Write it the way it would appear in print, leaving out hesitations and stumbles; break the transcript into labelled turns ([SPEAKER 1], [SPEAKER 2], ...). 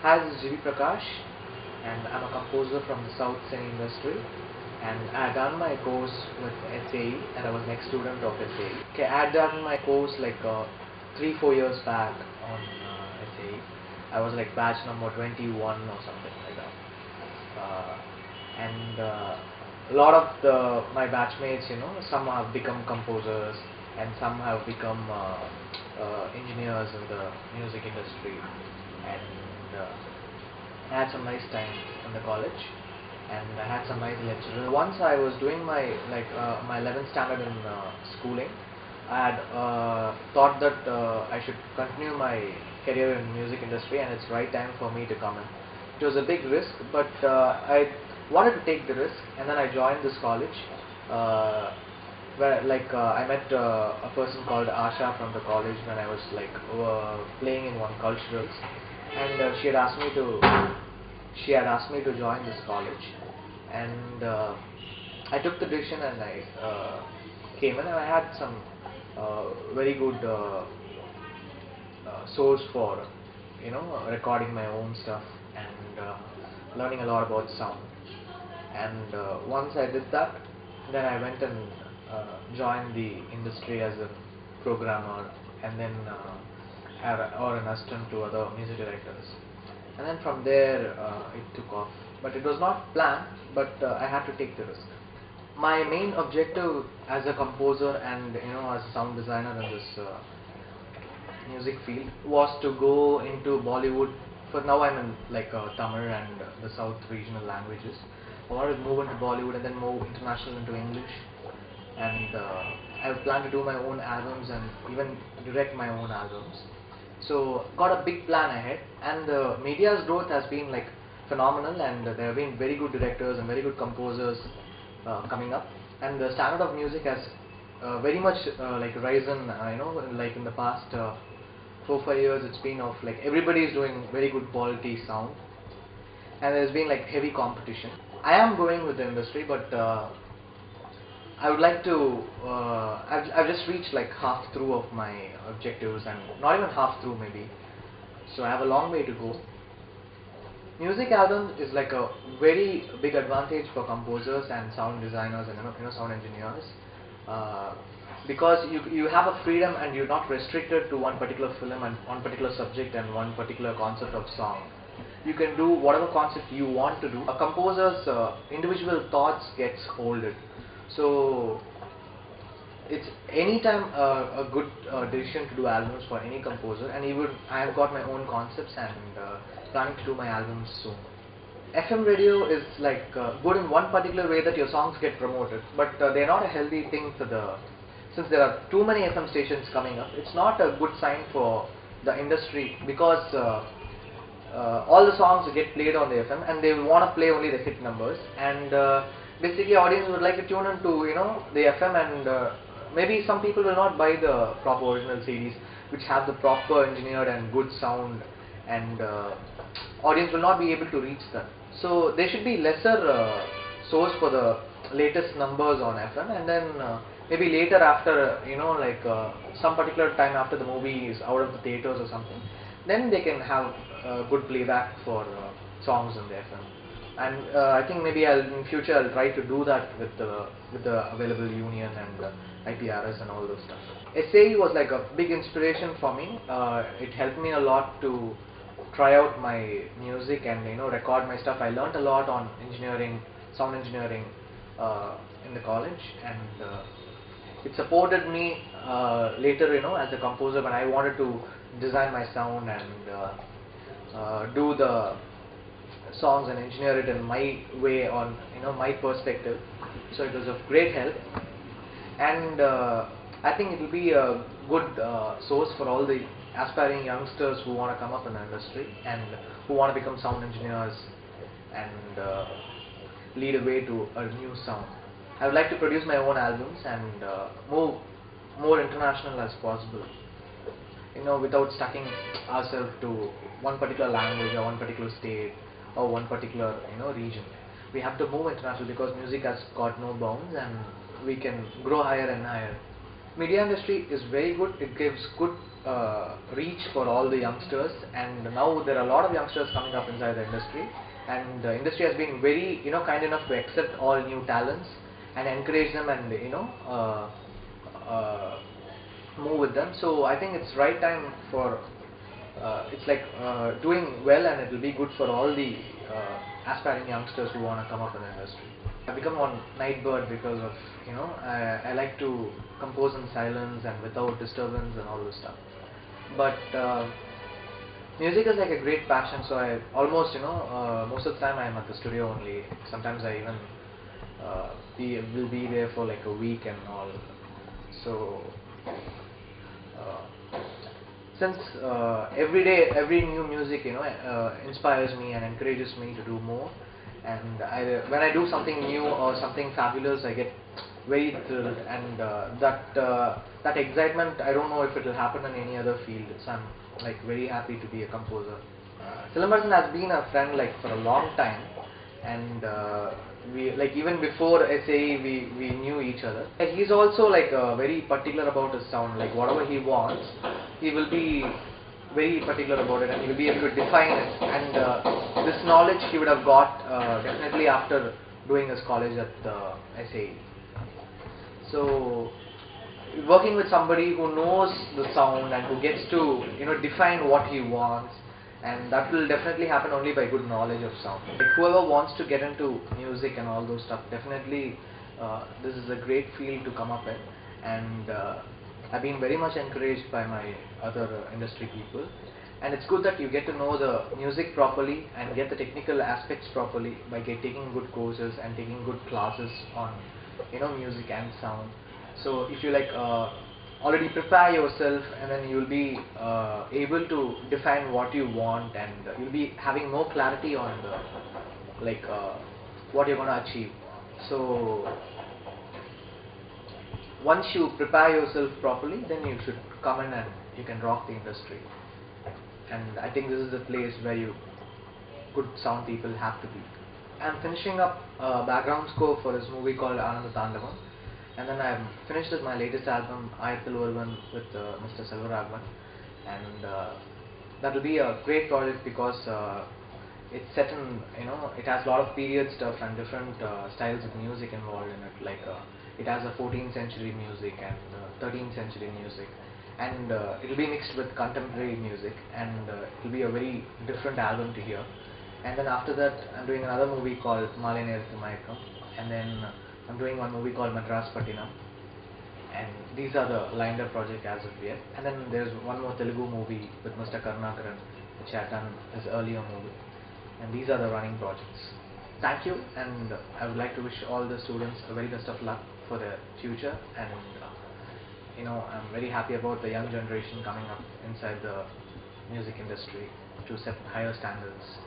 [SPEAKER 1] Hi, this is G V Prakash, and I'm a composer from the South Cine industry. And I had done my course with SAE, and I was next student of SAE. Okay, I had done my course like 3-4 years back on SAE. I was like batch number 21 or something like that. And a lot of my batchmates, some have become composers, and some have become engineers in the music industry. And I had some nice time in the college, and I had some nice lecturers. Once I was doing my 11th standard in schooling, I had thought that I should continue my career in music industry, and it's right time for me to come in. It was a big risk, but I wanted to take the risk, and then I joined this college. Where I met a person called Asha from the college when I was playing in one culturals, and she had asked me to join this college, and I took the decision, and I came in, and I had some very good source for recording my own stuff, and learning a lot about sound. And once I did that, then I went and joined the industry as a programmer, and then or an assistant to other music directors. And then from there it took off. But it was not planned, but I had to take the risk. My main objective as a composer and as a sound designer in this music field was to go into Bollywood. For now I'm in Tamil and the South regional languages. I wanted to move into Bollywood and then move international into English, and I plan to do my own albums and even direct my own albums. So got a big plan ahead, and the media's growth has been phenomenal, and there have been very good directors and very good composers coming up, and the standard of music has very much risen. In the past 4-5 years, it's been of everybody is doing very good quality sound, and there's been heavy competition. I am going with the industry, but I would like to. I've just reached half through of my objectives, and not even half through maybe. So I have a long way to go. Music album is a very big advantage for composers and sound designers and sound engineers, because you have a freedom and you're not restricted to one particular film and one particular subject and one particular concept of song. You can do whatever concept you want to do. A composer's individual thoughts gets molded. So it's anytime a good decision to do albums for any composer, and even I have got my own concepts and planning to do my albums soon. FM radio is good in one particular way, that your songs get promoted, but they're not a healthy thing since there are too many FM stations coming up. It's not a good sign for the industry, because all the songs get played on the FM, and they will want to play only the hit numbers, and basically audience would like to tune into the FM, and maybe some people will not buy the proper original CDs which have the proper engineered and good sound, and audience will not be able to reach that. So there should be lesser source for the latest numbers on FM, and then maybe later after some particular time after the movie is out of the theaters or something, then they can have good playback for songs in the FM. And I think maybe in future I'll try to do that with the available union and IPRS and all those stuff. SAE was a big inspiration for me. It helped me a lot to try out my music and record my stuff. I learned a lot on engineering, sound engineering in the college, and it supported me later as a composer when I wanted to design my sound and do the songs and engineer it in my way, on my perspective. So it was of great help, and I think it will be a good source for all the aspiring youngsters who want to come up in the industry and who want to become sound engineers and lead a way to a new sound. I would like to produce my own albums and move more international as possible, without stucking ourselves to one particular language or one particular state or one particular region. We have to move international, because music has got no bounds, and we can grow higher and higher. Media industry is very good. It gives good reach for all the youngsters, and now there are a lot of youngsters coming up inside the industry, and the industry has been very kind enough to accept all new talents and encourage them, and move with them. So I think it's right time for it's like doing well, and it will be good for all the aspiring youngsters who want to come up in the industry. I've become one night bird because of I like to compose in silence and without disturbance and all this stuff. But music is like a great passion, so I almost most of the time I'm at the studio only. Sometimes I even will be there for like a week and all. So since every day, every new music inspires me and encourages me to do more, and when I do something new or something fabulous, I get very thrilled, and that excitement, I don't know if it will happen in any other field. So I'm like very happy to be a composer. Silamarasan has been a friend like for a long time, and we like even before SAE we knew each other. And he's also like very particular about his sound. Like whatever he wants, he will be very particular about it, and he will be able to define it. And this knowledge he would have got definitely after doing his college at SAE. So working with somebody who knows the sound and who gets to define what he wants, and that will definitely happen only by good knowledge of sound. Like whoever wants to get into music and all those stuff, definitely this is a great field to come up in, and I've been very much encouraged by my other industry people, and it's good that you get to know the music properly and get the technical aspects properly by taking good courses and taking good classes on music and sound. So if you like already prepare yourself, and then you'll be able to define what you want, and you'll be having more clarity on the what you're going to achieve. So once you prepare yourself properly, then you should come in and you can rock the industry. And I think this is the place where good sound people have to be. I'm finishing up background score for this movie called Ananda Tandavam, and then I've finished with my latest album Ayathil Oruvan with Mr. Selvaraghavan, and that will be a great project because it's set in it has a lot of period stuff and different styles of music involved in it. Like it has a 14th century music and 13th century music, and it will be mixed with contemporary music, and it will be a very different album to hear. And then after that, I'm doing another movie called Male Nerathu Mayakkam, and then I'm doing one movie called Madras Pattinam, and these are the lined up project as of yet. And then there's one more Telugu movie with Mr. Karnakaran, which I have done his earlier movie, and these are the running projects. Thank you, and I would like to wish all the students the very best of luck for their future, and I'm very happy about the young generation coming up inside the music industry to set higher standards.